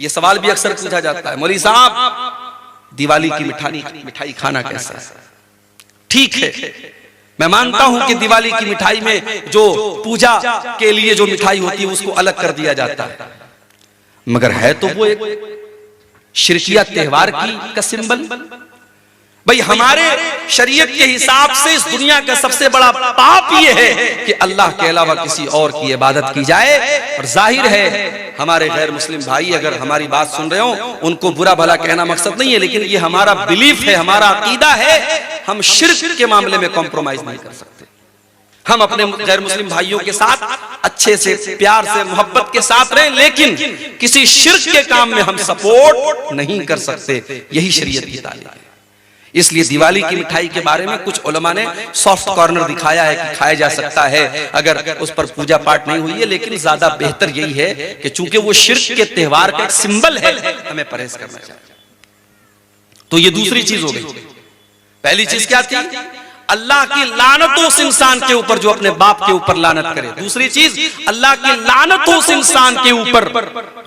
ये सवाल भी अक्सर पूछा जाता है, मौलवी साहब दिवाली की मिठाई खाना कैसा है? ठीक है, मैं मानता हूं कि दिवाली की मिठाई में जो पूजा के लिए जो मिठाई होती है उसको अलग कर दिया जाता है, मगर है तो वो एक शिरकिया त्योहार का सिंबल। भाई हमारे शरीयत के हिसाब से इस दुनिया का सबसे बड़ा पाप ये है कि अल्लाह के अलावा किसी और की इबादत की जाए। और जाहिर है हमारे गैर मुस्लिम भाई अगर हमारी बात सुन रहे हो, उनको बुरा भला कहना मकसद नहीं है, लेकिन ये हमारा बिलीफ है, हमारा अकीदा है, हम शिर्क के मामले में कॉम्प्रोमाइज नहीं कर सकते। हम अपने गैर मुस्लिम भाइयों के साथ अच्छे से, प्यार से, मोहब्बत के साथ रहें, लेकिन किसी शिर्क के काम में हम सपोर्ट नहीं कर सकते। यही शरीयत की तालीम है। इसलिए दिवाली की मिठाई के बारे में कुछ उलमा ने सॉफ्ट कॉर्नर दिखाया है कि खाया जा सकता है अगर उस पर पूजा पाठ नहीं हुई है, लेकिन ज्यादा बेहतर यही है कि चूंकि वो शिर्क के त्योहार का एक सिंबल है, हमें परहेज करना चाहिए। तो ये दूसरी चीज हो गई। पहली चीज क्या थी? अल्लाह की लानत उस इंसान के ऊपर जो अपने बाप के ऊपर लानत करे। दूसरी चीज अल्लाह की लानत उस इंसान के ऊपर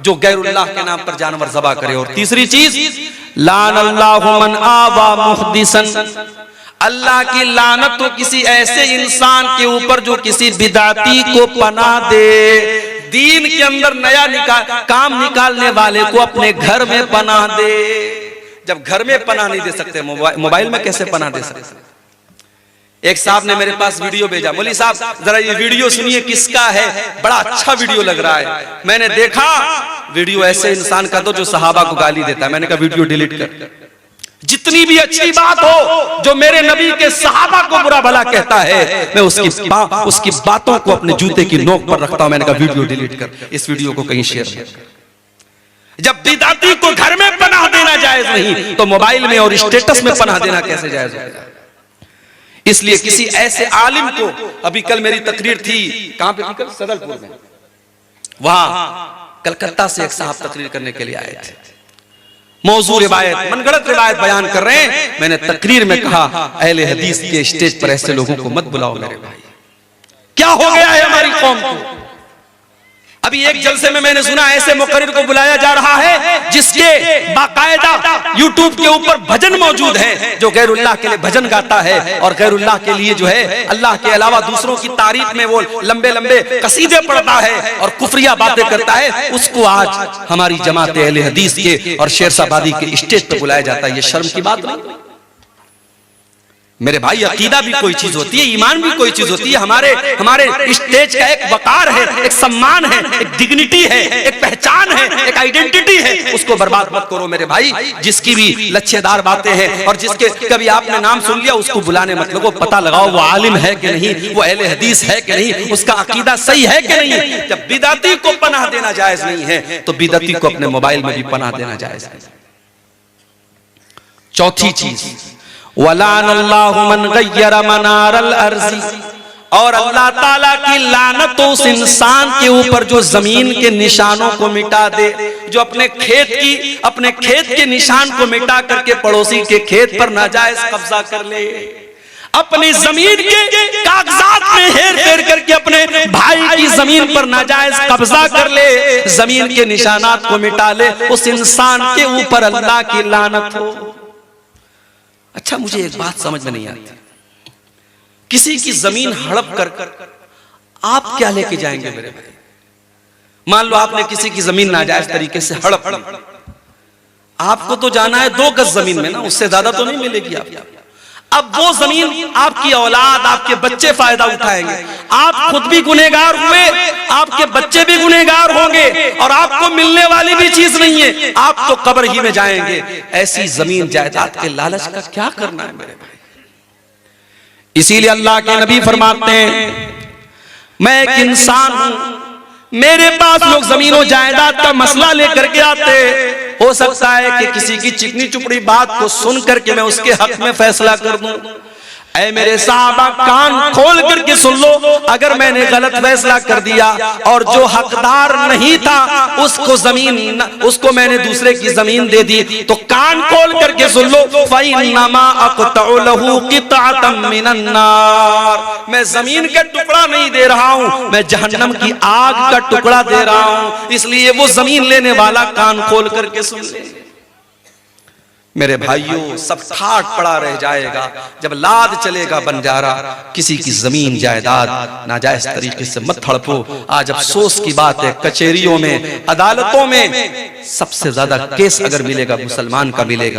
जो गैरुल्लाह के नाम पर जानवर ज़बह करे। और तीसरी चीज लानल्लाहु मन आवा मुहदिसन, अल्लाह की लानत तो किसी ऐसे इंसान के ऊपर जो किसी बिदाती को पनाह दे, दीन के अंदर नया काम निकालने वाले को अपने घर में पनाह दे। जब घर में पनाह नहीं दे सकते, मोबाइल में कैसे पनाह दे सकते? एक साहब ने मेरे पास वीडियो भेजा, मौलवी साहब जरा ये वीडियो सुनिए किसका है, बड़ा अच्छा वीडियो लग रहा है। मैंने देखा वीडियो ऐसे इंसान का तो जो सहाबा को गाली देता है। मैंने कहा वीडियो डिलीट कर। जितनी भी अच्छी बात हो जो मेरे नबी के सहाबा को बुरा भला कहता है, मैं उसकी बातों को अपने जूते की नोक पर रखता हूं। मैंने कहा वीडियो डिलीट कर, इस वीडियो को कहीं शेयर नहीं कर। जब बिदाती को घर में पनाह देना जायज नहीं, तो मोबाइल में और स्टेटस में पनाह देना कैसे जायज होगा? इसलिए किसी ऐसे आलिम को, अभी कल मेरी तकरीर थी, कहां पे थी कल? सदलपुर में। वहां कलकत्ता से एक साहब तकरीर करने के लिए आए थे, मौजू रिवायत, मनगढ़ंत रिवायत बयान कर रहे हैं। मैंने तकरीर में कहा अहले हदीस के स्टेज पर ऐसे लोगों को मत बुलाओ मेरे भाई। क्या हो गया है हमारी कौम को? अभी एक जलसे में मैंने सुना ऐसे मुकर्रिर को बुलाया जा रहा है जिसके बाकायदा यूट्यूब के ऊपर भजन मौजूद है, जो गैरुल्लाह के लिए भजन गाता है और गैरुल्लाह के लिए जो है अल्लाह के अलावा दूसरों की तारीफ में वो लंबे लंबे कसीदे पढ़ता है और कुफरिया बातें करता है। उसको आज हमारी जमात अहले हदीस के और शेरशाबादी के स्टेज पर बुलाया जाता है। ये शर्म की बात नहीं मेरे भाई। अकीदा भी कोई चीज होती है, ईमान भी कोई चीज होती है। हमारे स्टेज का एक वकार है, एक सम्मान है, एक डिग्निटी है, एक पहचान है, एक आइडेंटिटी है। उसको बर्बाद मत करो मेरे भाई। जिसकी भी लच्छेदार बातें हैं और जिसके कभी आपने नाम सुन लिया उसको बुलाने मत लगो। पता लगाओ वो आलिम है कि नहीं, वो अहले हदीस है कि नहीं, उसका अकीदा सही है कि नहीं। जब बिदाती को पनाह देना जायज नहीं है, तो बिदाती को अपने मोबाइल में भी पनाह देना जायज है। चौथी चीज वलानल्लाहु मन गय्यर मनारल अर्ज़ी, और अल्लाह ताला की लानत उस इंसान के ऊपर जो जमीन के निशानों को मिटा दे, जो अपने खेत के निशान को मिटा करके पड़ोसी के खेत पर नाजायज कब्जा कर ले, अपनी जमीन के कागजात में हेर फेर करके अपने भाई की जमीन पर नाजायज कब्जा कर ले, जमीन के निशानात को मिटा ले, उस इंसान के ऊपर अल्लाह की लानत हो। अच्छा, मुझे एक बात समझ में नहीं आती, किसी की जमीन हड़प कर आप क्या लेके जाएंगे मेरे भाई? मान लो आपने किसी की जमीन नाजायज तरीके से हड़प ली, आपको तो जाना है 2 गज जमीन में ना, उससे ज्यादा तो नहीं मिलेगी आपको। अब वो जमीन आपकी औलाद, आपके बच्चे फायदा उठाएंगे, आप खुद भी गुनहगार हुए, आपके बच्चे भी गुनहगार होंगे, और आपको मिलने वाली भी चीज नहीं है, आप तो कब्र ही में जाएंगे। ऐसी जमीन जायदाद के लालच का क्या करना है मेरे भाई? इसीलिए अल्लाह के नबी फरमाते हैं, मैं एक इंसान हूं, मेरे पास लोग जमीनों जायदाद का मसला लेकर के आते, हो सकता है कि किसी की चिकनी चुपड़ी बात को सुन करके मैं उसके हक में फैसला कर दूं। ऐ मेरे साहबा कान खोल करके सुन लो, अगर मैंने गलत फैसला कर दिया और जो हकदार नहीं था उसको जमीन, उसको मैंने दूसरे की जमीन दे दी, तो कान खोल करके सुन लो, फ़इन्नमा अक़तउ लहू क़ितअतम मिनन नार, मैं जमीन का टुकड़ा नहीं दे रहा हूं, मैं जहन्नम की आग का टुकड़ा दे रहा हूं। इसलिए वो जमीन लेने वाला कान खोल करके सुन ले। मेरे भाइयों, सब ठाट पड़ा रह जाएगा जब लाद चलेगा बंजारा, किसी की जमीन जायदाद नाजायज तरीके से मत हड़पो। आज अफसोस की बात है, कचहरियों में, अदालतों में सबसे ज्यादा केस अगर मिलेगा मुसलमान का मिलेगा।